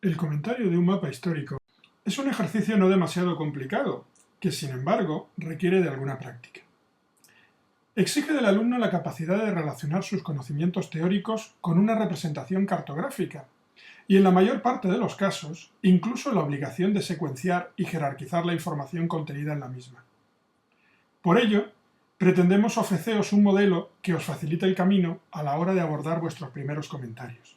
El comentario de un mapa histórico es un ejercicio no demasiado complicado, que sin embargo requiere de alguna práctica. Exige del alumno la capacidad de relacionar sus conocimientos teóricos con una representación cartográfica y, en la mayor parte de los casos, incluso la obligación de secuenciar y jerarquizar la información contenida en la misma. Por ello, pretendemos ofreceros un modelo que os facilite el camino a la hora de abordar vuestros primeros comentarios.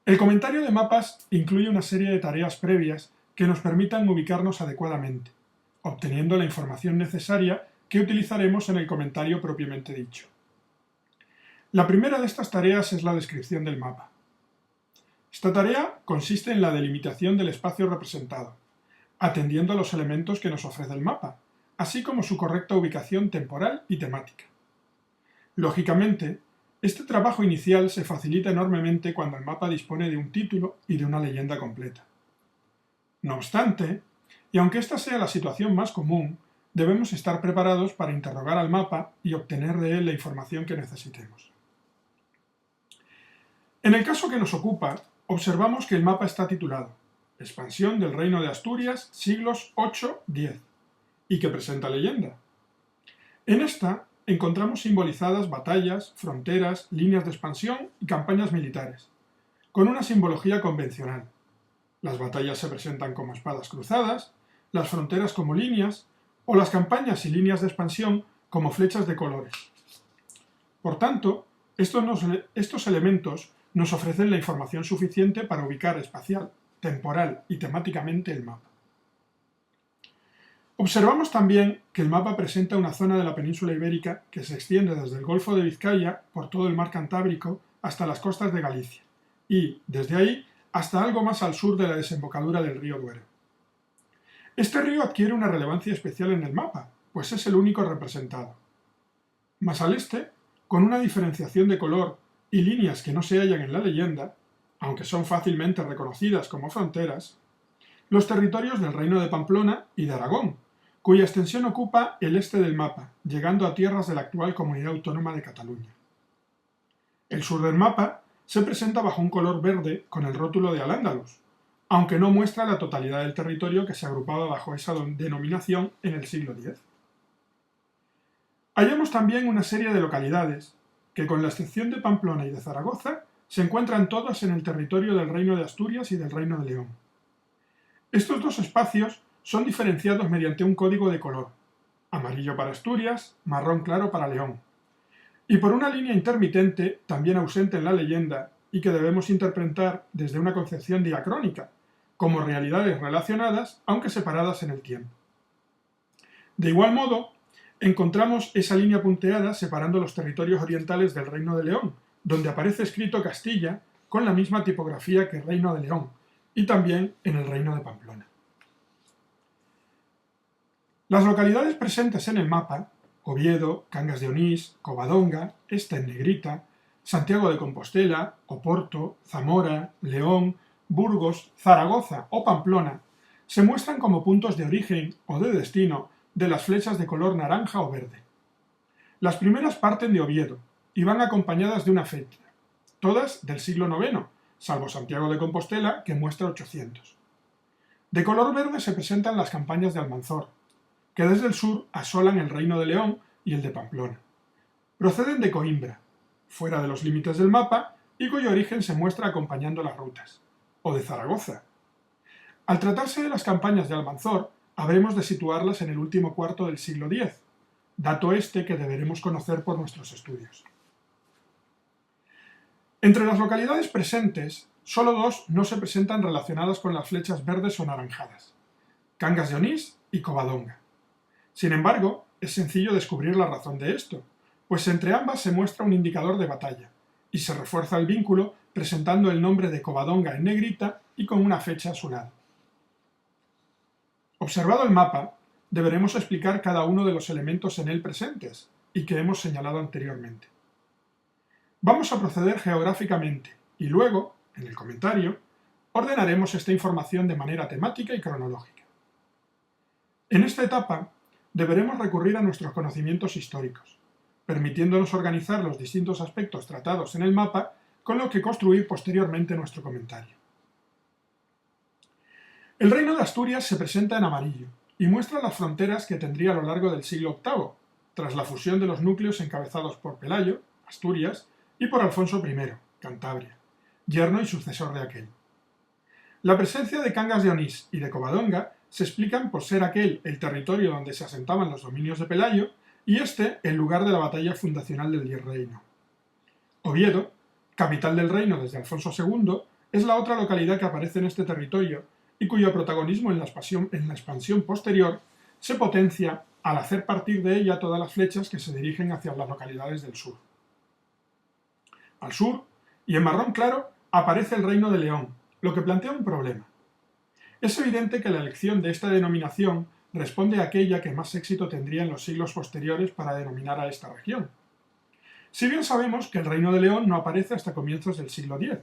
El comentario de mapas incluye una serie de tareas previas que nos permitan ubicarnos adecuadamente, obteniendo la información necesaria que utilizaremos en el comentario propiamente dicho. La primera de estas tareas es la descripción del mapa. Esta tarea consiste en la delimitación del espacio representado, atendiendo a los elementos que nos ofrece el mapa, así como su correcta ubicación temporal y temática. Lógicamente, este trabajo inicial se facilita enormemente cuando el mapa dispone de un título y de una leyenda completa. No obstante, y aunque esta sea la situación más común, debemos estar preparados para interrogar al mapa y obtener de él la información que necesitemos. En el caso que nos ocupa, observamos que el mapa está titulado Expansión del Reino de Asturias, siglos VIII-X, y que presenta leyenda. En esta encontramos simbolizadas batallas, fronteras, líneas de expansión y campañas militares, con una simbología convencional. Las batallas se presentan como espadas cruzadas, las fronteras como líneas, o las campañas y líneas de expansión como flechas de colores. Por tanto, estos elementos nos ofrecen la información suficiente para ubicar espacial, temporal y temáticamente el mapa. Observamos también que el mapa presenta una zona de la península ibérica que se extiende desde el Golfo de Vizcaya por todo el mar Cantábrico hasta las costas de Galicia y, desde ahí, hasta algo más al sur de la desembocadura del río Duero. Este río adquiere una relevancia especial en el mapa, pues es el único representado. Más al este, con una diferenciación de color y líneas que no se hallan en la leyenda, aunque son fácilmente reconocidas como fronteras, los territorios del Reino de Pamplona y de Aragón, cuya extensión ocupa el este del mapa, llegando a tierras de la actual Comunidad Autónoma de Cataluña. El sur del mapa se presenta bajo un color verde con el rótulo de Al-Ándalus, aunque no muestra la totalidad del territorio que se agrupaba bajo esa denominación en el siglo X. Hallamos también una serie de localidades que, con la excepción de Pamplona y de Zaragoza, se encuentran todas en el territorio del Reino de Asturias y del Reino de León. Estos dos espacios son diferenciados mediante un código de color, amarillo para Asturias, marrón claro para León, y por una línea intermitente, también ausente en la leyenda, y que debemos interpretar desde una concepción diacrónica, como realidades relacionadas, aunque separadas en el tiempo. De igual modo, encontramos esa línea punteada separando los territorios orientales del Reino de León, donde aparece escrito Castilla con la misma tipografía que Reino de León, y también en el Reino de Pamplona. Las localidades presentes en el mapa, Oviedo, Cangas de Onís, Covadonga, esta en negrita, Santiago de Compostela, Oporto, Zamora, León, Burgos, Zaragoza o Pamplona, se muestran como puntos de origen o de destino de las flechas de color naranja o verde. Las primeras parten de Oviedo y van acompañadas de una fecha, todas del siglo IX, salvo Santiago de Compostela, que muestra 800. De color verde se presentan las campañas de Almanzor, que desde el sur asolan el Reino de León y el de Pamplona. Proceden de Coimbra, fuera de los límites del mapa, y cuyo origen se muestra acompañando las rutas, o de Zaragoza. Al tratarse de las campañas de Almanzor, habremos de situarlas en el último cuarto del siglo X, dato este que deberemos conocer por nuestros estudios. Entre las localidades presentes, solo dos no se presentan relacionadas con las flechas verdes o naranjadas, Cangas de Onís y Covadonga. Sin embargo, es sencillo descubrir la razón de esto, pues entre ambas se muestra un indicador de batalla, y se refuerza el vínculo presentando el nombre de Covadonga en negrita y con una fecha a su lado. Observado el mapa, deberemos explicar cada uno de los elementos en él presentes y que hemos señalado anteriormente. Vamos a proceder geográficamente y luego, en el comentario, ordenaremos esta información de manera temática y cronológica. En esta etapa, deberemos recurrir a nuestros conocimientos históricos, permitiéndonos organizar los distintos aspectos tratados en el mapa con lo que construir posteriormente nuestro comentario. El reino de Asturias se presenta en amarillo y muestra las fronteras que tendría a lo largo del siglo VIII, tras la fusión de los núcleos encabezados por Pelayo, Asturias, y por Alfonso I, Cantabria, yerno y sucesor de aquel. La presencia de Cangas de Onís y de Covadonga se explican por ser aquel el territorio donde se asentaban los dominios de Pelayo y este el lugar de la batalla fundacional del reino. Oviedo, capital del reino desde Alfonso II, es la otra localidad que aparece en este territorio y cuyo protagonismo en la expansión posterior se potencia al hacer partir de ella todas las flechas que se dirigen hacia las localidades del sur. Al sur, y en marrón claro, aparece el Reino de León, lo que plantea un problema. Es evidente que la elección de esta denominación responde a aquella que más éxito tendría en los siglos posteriores para denominar a esta región. Si bien sabemos que el Reino de León no aparece hasta comienzos del siglo X,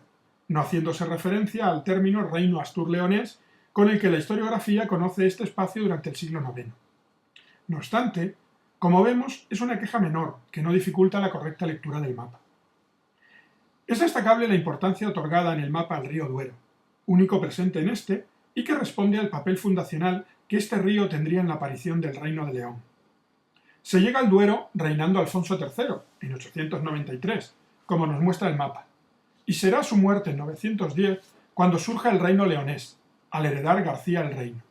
no haciéndose referencia al término reino astur-leonés con el que la historiografía conoce este espacio durante el siglo IX. No obstante, como vemos, es una queja menor que no dificulta la correcta lectura del mapa. Es destacable la importancia otorgada en el mapa al río Duero, único presente en este y que responde al papel fundacional que este río tendría en la aparición del Reino de León. Se llega al Duero reinando Alfonso III, en 893, como nos muestra el mapa, y será su muerte en 910 cuando surja el reino leonés, al heredar García el reino.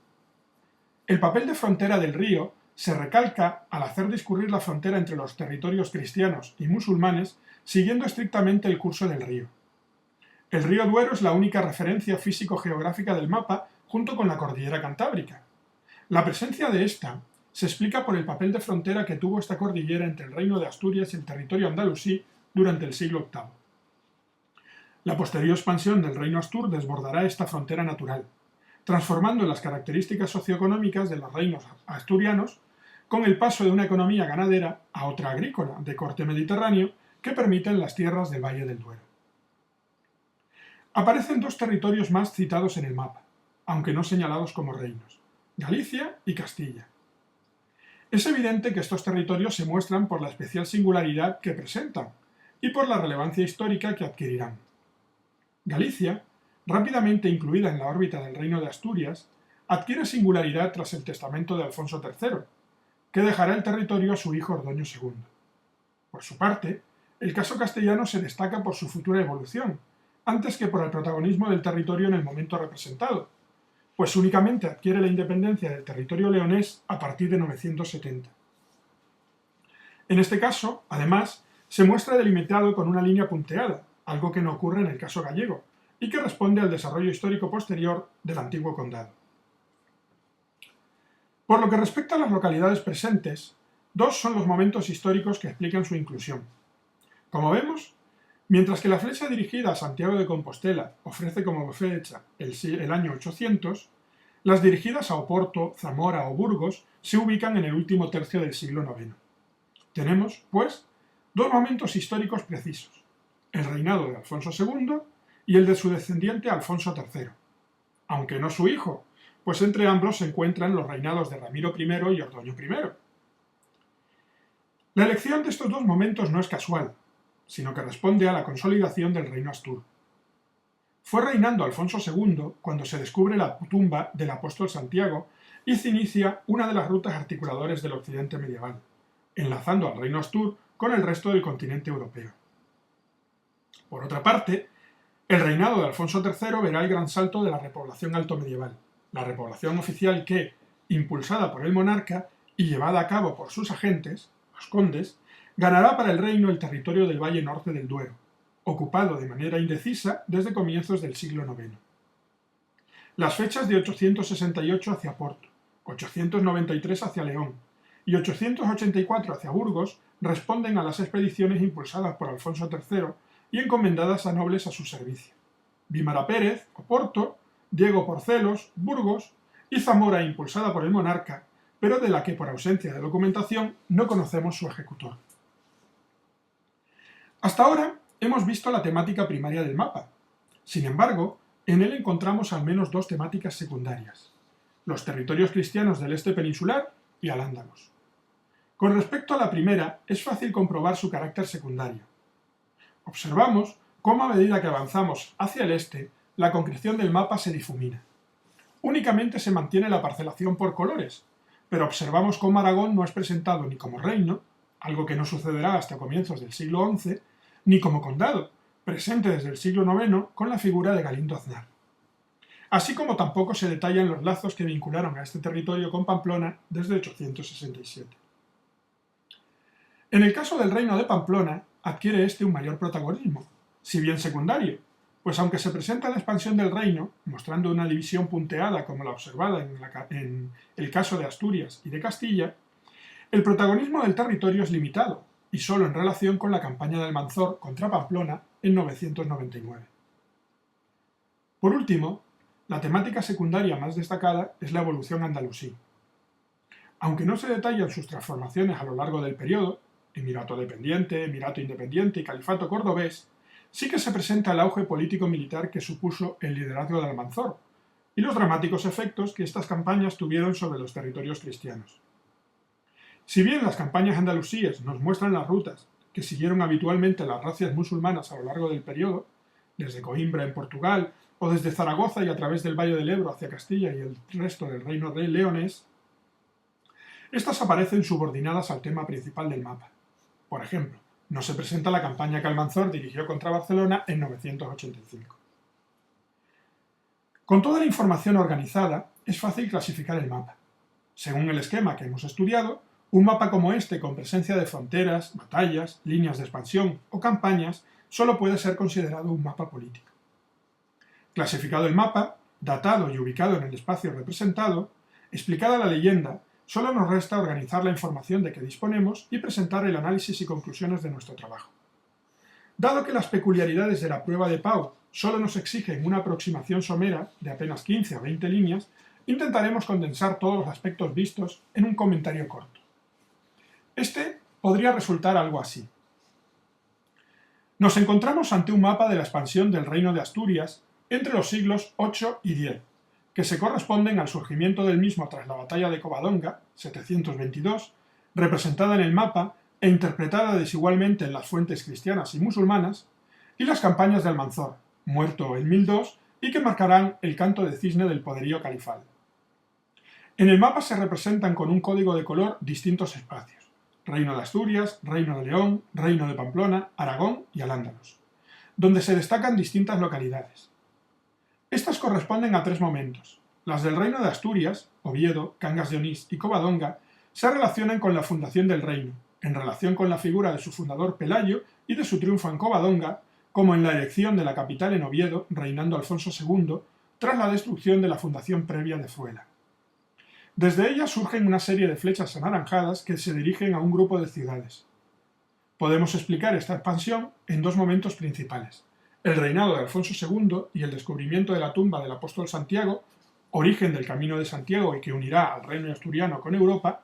El papel de frontera del río se recalca al hacer discurrir la frontera entre los territorios cristianos y musulmanes siguiendo estrictamente el curso del río. El río Duero es la única referencia físico-geográfica del mapa junto con la cordillera cantábrica. La presencia de esta se explica por el papel de frontera que tuvo esta cordillera entre el reino de Asturias y el territorio andalusí durante el siglo VIII. La posterior expansión del reino astur desbordará esta frontera natural, transformando las características socioeconómicas de los reinos asturianos con el paso de una economía ganadera a otra agrícola de corte mediterráneo que permiten las tierras del Valle del Duero. Aparecen dos territorios más citados en el mapa, aunque no señalados como reinos, Galicia y Castilla. Es evidente que estos territorios se muestran por la especial singularidad que presentan y por la relevancia histórica que adquirirán. Galicia, rápidamente incluida en la órbita del Reino de Asturias, adquiere singularidad tras el testamento de Alfonso III, que dejará el territorio a su hijo Ordoño II. Por su parte, el caso castellano se destaca por su futura evolución, antes que por el protagonismo del territorio en el momento representado, pues únicamente adquiere la independencia del territorio leonés a partir de 970. En este caso, además, se muestra delimitado con una línea punteada, algo que no ocurre en el caso gallego, y que responde al desarrollo histórico posterior del antiguo condado. Por lo que respecta a las localidades presentes, dos son los momentos históricos que explican su inclusión. Como vemos, mientras que la flecha dirigida a Santiago de Compostela ofrece como fecha el año 800, las dirigidas a Oporto, Zamora o Burgos se ubican en el último tercio del siglo IX. Tenemos, pues, dos momentos históricos precisos, el reinado de Alfonso II y el de su descendiente Alfonso III, aunque no su hijo, pues entre ambos se encuentran los reinados de Ramiro I y Ordoño I. La elección de estos dos momentos no es casual, sino que responde a la consolidación del reino astur. Fue reinando Alfonso II cuando se descubre la tumba del apóstol Santiago y se inicia una de las rutas articuladoras del occidente medieval, enlazando al reino astur con el resto del continente europeo. Por otra parte, el reinado de Alfonso III verá el gran salto de la repoblación altomedieval, la repoblación oficial que, impulsada por el monarca y llevada a cabo por sus agentes, los condes, ganará para el reino el territorio del valle norte del Duero, ocupado de manera indecisa desde comienzos del siglo IX. Las fechas de 868 hacia Porto, 893 hacia León y 884 hacia Burgos responden a las expediciones impulsadas por Alfonso III y encomendadas a nobles a su servicio. Vímara Pérez, Oporto, Diego Porcelos, Burgos y Zamora impulsada por el monarca, pero de la que por ausencia de documentación no conocemos su ejecutor. Hasta ahora hemos visto la temática primaria del mapa. Sin embargo, en él encontramos al menos dos temáticas secundarias: los territorios cristianos del este peninsular y Al-Ándalus. Con respecto a la primera, es fácil comprobar su carácter secundario. Observamos cómo a medida que avanzamos hacia el este, la concreción del mapa se difumina. Únicamente se mantiene la parcelación por colores, pero observamos cómo Aragón no es presentado ni como reino, algo que no sucederá hasta comienzos del siglo XI, ni como condado, presente desde el siglo IX con la figura de Galindo Aznar. Así como tampoco se detallan los lazos que vincularon a este territorio con Pamplona desde 867. En el caso del reino de Pamplona, adquiere este un mayor protagonismo, si bien secundario, pues aunque se presenta la expansión del reino, mostrando una división punteada como la observada en el caso de Asturias y de Castilla, el protagonismo del territorio es limitado, y solo en relación con la campaña de Almanzor contra Pamplona en 999. Por último, la temática secundaria más destacada es la evolución andalusí. Aunque no se detallan sus transformaciones a lo largo del periodo, Emirato dependiente, Emirato independiente y Califato cordobés, sí que se presenta el auge político-militar que supuso el liderazgo de Almanzor y los dramáticos efectos que estas campañas tuvieron sobre los territorios cristianos. Si bien las campañas andalusíes nos muestran las rutas que siguieron habitualmente las razzias musulmanas a lo largo del periodo, desde Coimbra en Portugal o desde Zaragoza y a través del Valle del Ebro hacia Castilla y el resto del reino leonés, estas aparecen subordinadas al tema principal del mapa. Por ejemplo, no se presenta la campaña que Almanzor dirigió contra Barcelona en 985. Con toda la información organizada, es fácil clasificar el mapa. Según el esquema que hemos estudiado, un mapa como este, con presencia de fronteras, batallas, líneas de expansión o campañas, solo puede ser considerado un mapa político. Clasificado el mapa, datado y ubicado en el espacio representado, explicada la leyenda, solo nos resta organizar la información de que disponemos y presentar el análisis y conclusiones de nuestro trabajo. Dado que las peculiaridades de la prueba de Pau solo nos exigen una aproximación somera de apenas 15 o 20 líneas, intentaremos condensar todos los aspectos vistos en un comentario corto. Este podría resultar algo así. Nos encontramos ante un mapa de la expansión del Reino de Asturias entre los siglos 8 y 10, que se corresponden al surgimiento del mismo tras la batalla de Covadonga, 722, representada en el mapa e interpretada desigualmente en las fuentes cristianas y musulmanas, y las campañas de Almanzor, muerto en 1002, y que marcarán el canto de cisne del poderío califal. En el mapa se representan con un código de color distintos espacios: Reino de Asturias, Reino de León, Reino de Pamplona, Aragón y Al-Ándalus, donde se destacan distintas localidades. Estas corresponden a tres momentos. Las del Reino de Asturias, Oviedo, Cangas de Onís y Covadonga, se relacionan con la fundación del reino, en relación con la figura de su fundador Pelayo y de su triunfo en Covadonga, como en la erección de la capital en Oviedo, reinando Alfonso II, tras la destrucción de la fundación previa de Fruela. Desde ella surgen una serie de flechas anaranjadas que se dirigen a un grupo de ciudades. Podemos explicar esta expansión en dos momentos principales: el reinado de Alfonso II y el descubrimiento de la tumba del apóstol Santiago, origen del Camino de Santiago y que unirá al reino asturiano con Europa,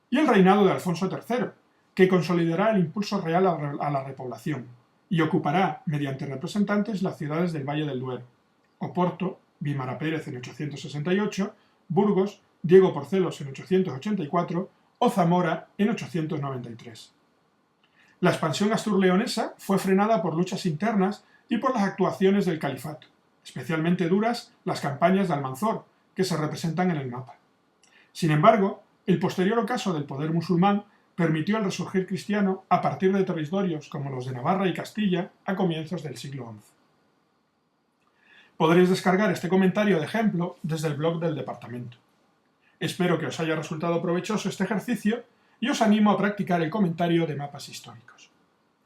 y el reinado de Alfonso III, que consolidará el impulso real a la repoblación y ocupará, mediante representantes, las ciudades del Valle del Duero: Oporto, Guimara Pérez en 868, Burgos, Diego Porcelos en 884 o Zamora en 893. La expansión astur-leonesa fue frenada por luchas internas y por las actuaciones del califato, especialmente duras las campañas de Almanzor, que se representan en el mapa. Sin embargo, el posterior ocaso del poder musulmán permitió el resurgir cristiano a partir de territorios como los de Navarra y Castilla a comienzos del siglo XI. Podréis descargar este comentario de ejemplo desde el blog del departamento. Espero que os haya resultado provechoso este ejercicio y os animo a practicar el comentario de mapas históricos.